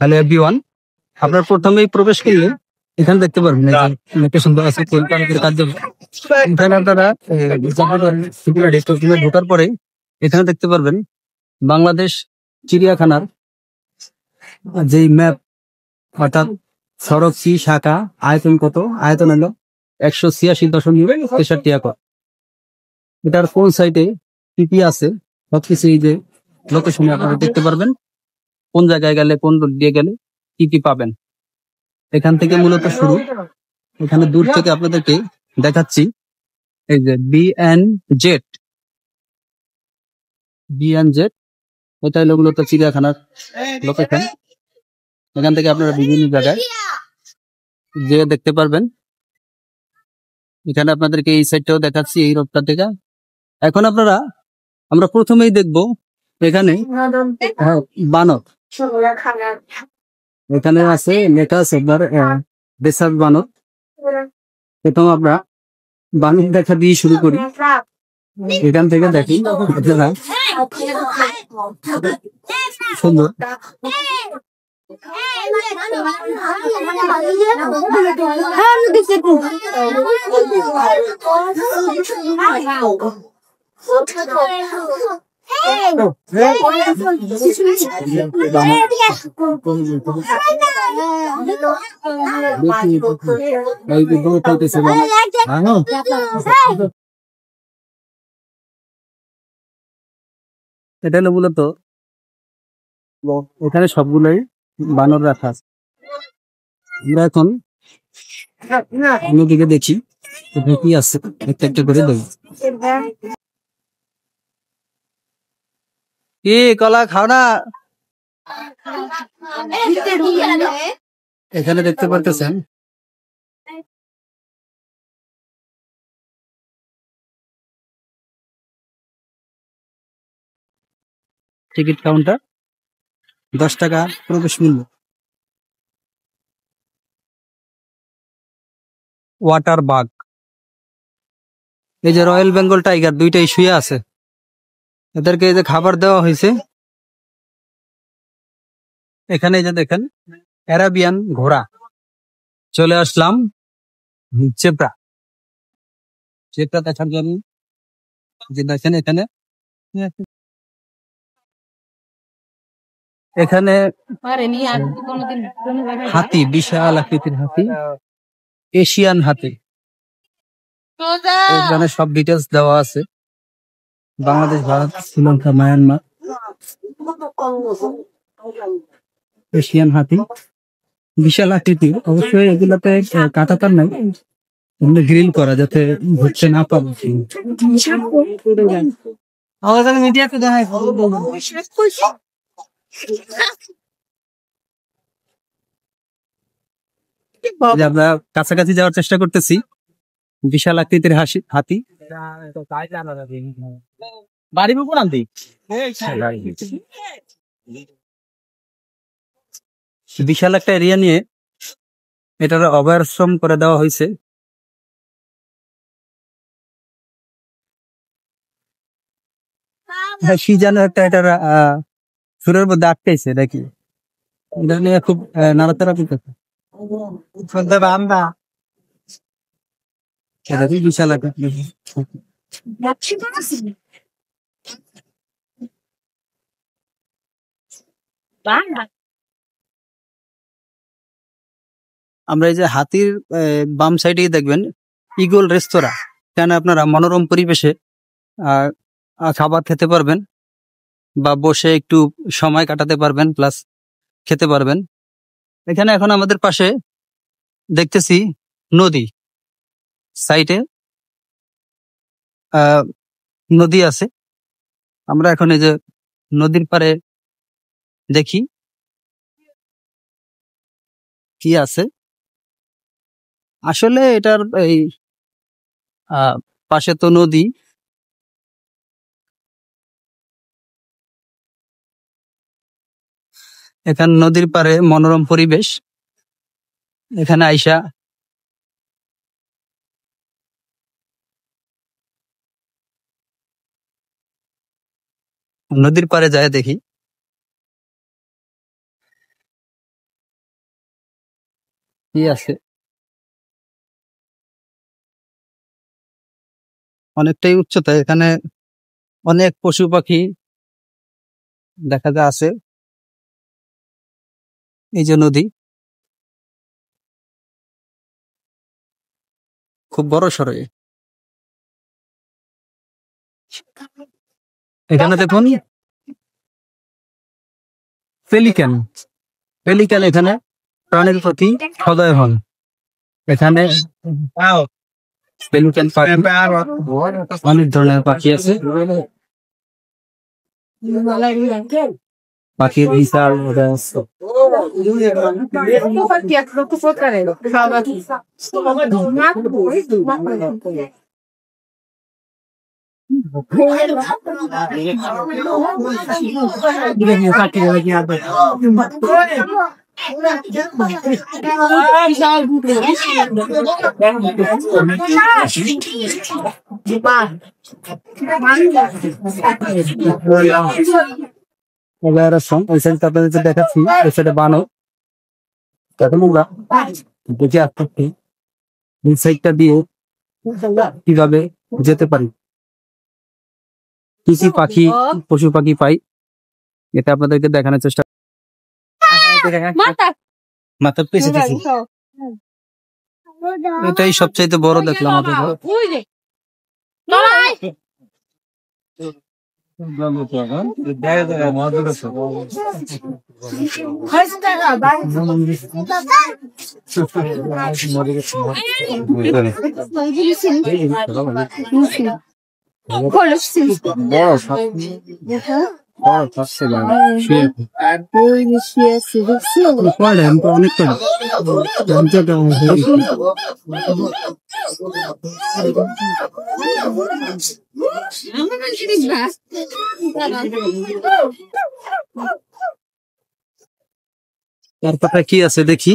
Hello everyone, আপনার প্রথমেই প্রবেশ করলে এখানে দেখতে পারবেন এই যে লোকেশন দেওয়া আছে তেল পানির কার্যালয়। এখানে আপনারা সিকিউরিটি ঢোকার পরে এখানে দেখতে পারবেন বাংলাদেশ চিড়িয়াখানার যেই ম্যাপ, অর্থাৎ সড়ক সি শাখা আয়তন কত, আয়তন হলো 186.63 একর। এটার কোন সাইটে কি কি আছে সবকিছু এই যে লোকেশনে আপনারা দেখতে পারবেন, কোন জায়গায় গেলে কোন রোড দিয়ে গেলে কি কি পাবেন। এখান থেকে মূলত শুরু। এখানে দূর থেকে আপনাদেরকে দেখাচ্ছি এই যে বিএন জেড, এটা হলো মূলত চিড়িয়াখানার লোকেশন। এখান থেকে আপনারা বিভিন্ন জায়গায় যে দেখতে পারবেন। এখানে আপনাদেরকে এই সাইডটাও দেখাচ্ছি, এই রোডটা থেকে। এখন আমরা প্রথমেই দেখব এখানে বানর। এখানে আছে লেখা আছে আপনার দেশার বানর। প্রথম আমরা বানর দেখা দিয়ে শুরু করি। এখান থেকে দেখি আপনারা সুন্দর এটা হলো মূলত এখানে সবগুলোই বানর রাখা আছে। আমরা এখন অন্যদিকে দেখি কি আছে, একটা একটা করে দেখি। কি কলা খাও না? এখানে দেখতে পারতেছেন টিকিট কাউন্টার, 10 টাকা প্রবেশ মূল্য। ওয়াটার বাগ, এই যে রয়্যাল বেঙ্গল টাইগার দুইটাই শুয়ে আছে, এদেরকে এই যে খাবার দেওয়া হয়েছে। এখানে এই যে দেখেন অ্যারাবিয়ান ঘোড়া। চলে আসলাম জেব্রা দেখার জন্য। যে দেখেন এখানে এখানে হাতি, বিশাল আকৃতির হাতি, এশিয়ান হাতি। এখানে সব ডিটেলস দেওয়া আছে, বাংলাদেশ, ভারত, শ্রীলঙ্কা, মায়ানমার। এশিয়ান হাতি বিশাল আকৃতির, অবশ্যই এগুলাতে কাঁটাতার নাই, এগুলো গ্রিল করা যাতে ঘুরতে না পারে। আমরা কাছাকাছি যাওয়ার চেষ্টা করতেছি। বিশাল আকৃতির হাতি। বিশাল একটা এরিয়া নিয়ে এটার অভয়াশ্রম করে দেওয়া হয়েছে। কি যেন একটা এটার সুরের মধ্যে আটকাইছে নাকি, এটা নিয়ে খুব নাড়াতাড়া করতেছে। বিশাল আমরা এই যে হাতির বাম সাইডে দেখবেন ইগল রেস্তোরাঁ। এখানে আপনারা মনোরম পরিবেশে খাবার খেতে পারবেন বা বসে একটু সময় কাটাতে পারবেন, প্লাস খেতে পারবেন। এখানে এখন আমাদের পাশে দেখতেছি নদী, সাইডে নদী আছে। আমরা এখন এই যে নদীর পাড়ে দেখি কি আছে। আসলে এটার এই পাশে তো নদী, এখানে নদীর পাড়ে মনোরম পরিবেশ। এখানে আইসা নদীর পাড়ে যায় দেখি কি আছে, অনেকটাই উচ্চতা। এখানে অনেক পশু পাখি দেখা যায় আছে। এই যে নদী, খুব বড় সড়ো। এখানে দেখুন পেলিক্যান, পেলিক্যান এখানে প্রাণীর প্রতি সদয় হন। এখানে পেলিক্যান পাখি, অনেক ধরনের পাখি আছে। পাখির বিশাল অভয়ারণ্য। ওই সাইডটা আপনাদের দেখাচ্ছি, ওই সাইডে বানর। এখন আমরা দেখে আসছি এই সাইডটা দিয়ে কিভাবে যেতে পারি, কি কি পাখি পশু পাখি পাই, এটা আপনাদেরকে দেখানোর চেষ্টা। মাথার পেছে এটাই সবচাইতে বড় দেখলাম আমাদের। তারপরে কি আছে দেখি।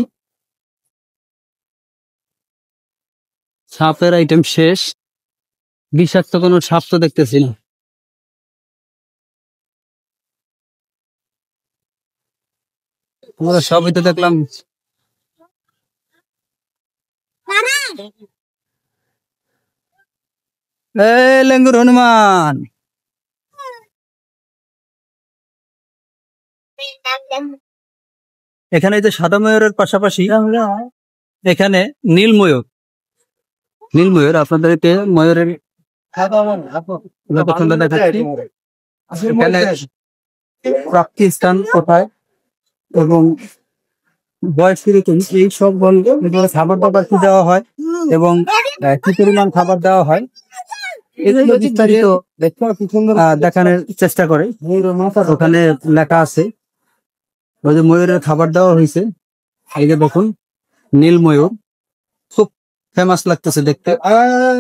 সাপের আইটেম শেষ, বিষাক্ত কোনো সাপ তো দেখতেছি না। আমরা সবই তো দেখলাম। লেঙ্গুর হনুমান, এখানে যে সাদা ময়ূরের পাশাপাশি এখানে নীল ময়ূর, নীল ময়ূর আপনাদেরকে ময়ূরের এখানে প্রাপ্তি স্থান কোথায় এবং বয়স কিরকম, এই সব খাবার দাবার কি দেওয়া হয় এবং কি পরিমাণ খাবার দেওয়া হয় এগুলো বিস্তারিত দেখানোর চেষ্টা করে। ওখানে লেখা আছে, ওই যে ময়ূরের খাবার দেওয়া হয়েছে। এই যে দেখুন নীল ময়ূর, খুব ফেমাস লাগতেছে দেখতে,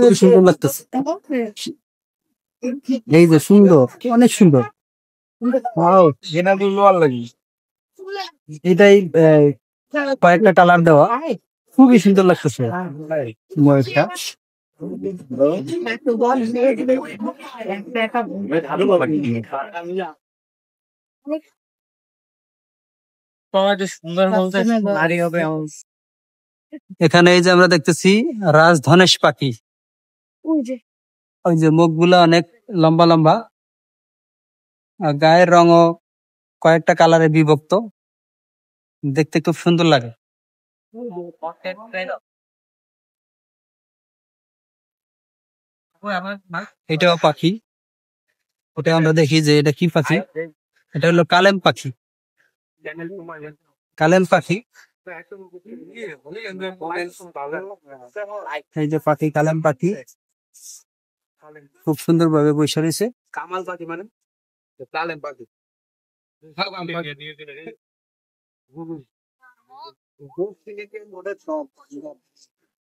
খুব সুন্দর লাগতেছে। এই যে সুন্দর, অনেক সুন্দর। এটাই কয়েকটা কালার দেওয়া, খুবই সুন্দর লাগতেছে ময়ূরটা। এখানে এই যে আমরা দেখতেছি রাজধনেশ পাখি, ওই যে মুখগুলা অনেক লম্বা লম্বা, আর গায়ের রঙও কয়েকটা কালারে বিভক্ত, দেখতে খুব সুন্দর লাগে। এটাও পাখি, ওটা আমরা দেখি যে এটা কি পাখি, এটা হলো কালেম পাখি। কালেম পাখি, এই যে পাখি কালেম পাখি খুব সুন্দর ভাবে বসে রয়েছে। কামাল পাখি মানে কালেম পাখি।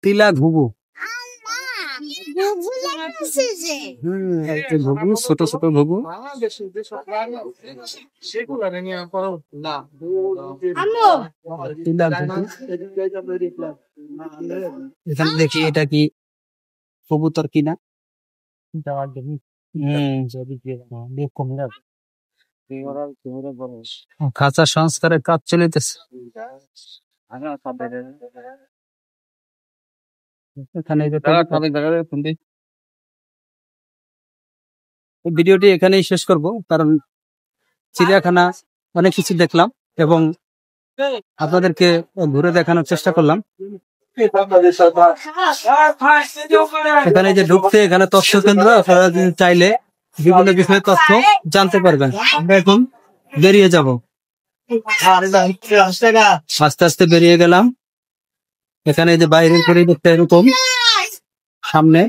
তিলা ঘুঘু, ছোট ছোট ঘুঘু। এখানে দেখি এটা কি কবুতর কিনা। খাঁচা সংস্কারের কাজ চলিতেছে। এখানে ভিডিওটি এখানেই শেষ করব, কারণ চিড়িয়াখানা অনেক কিছু দেখলাম এবং আপনাদেরকে ঘুরে দেখানোর চেষ্টা করলাম। এখানে যে ঢুকতে এখানে তথ্য কেন্দ্র, আপনারা চাইলে বিভিন্ন বিষয়ে তথ্য জানতে পারবেন। আমরা এখন বেরিয়ে যাব, আস্তে আস্তে বেরিয়ে গেলাম। এখানে যে বাইরের পরিবেশটা এরকম, সামনে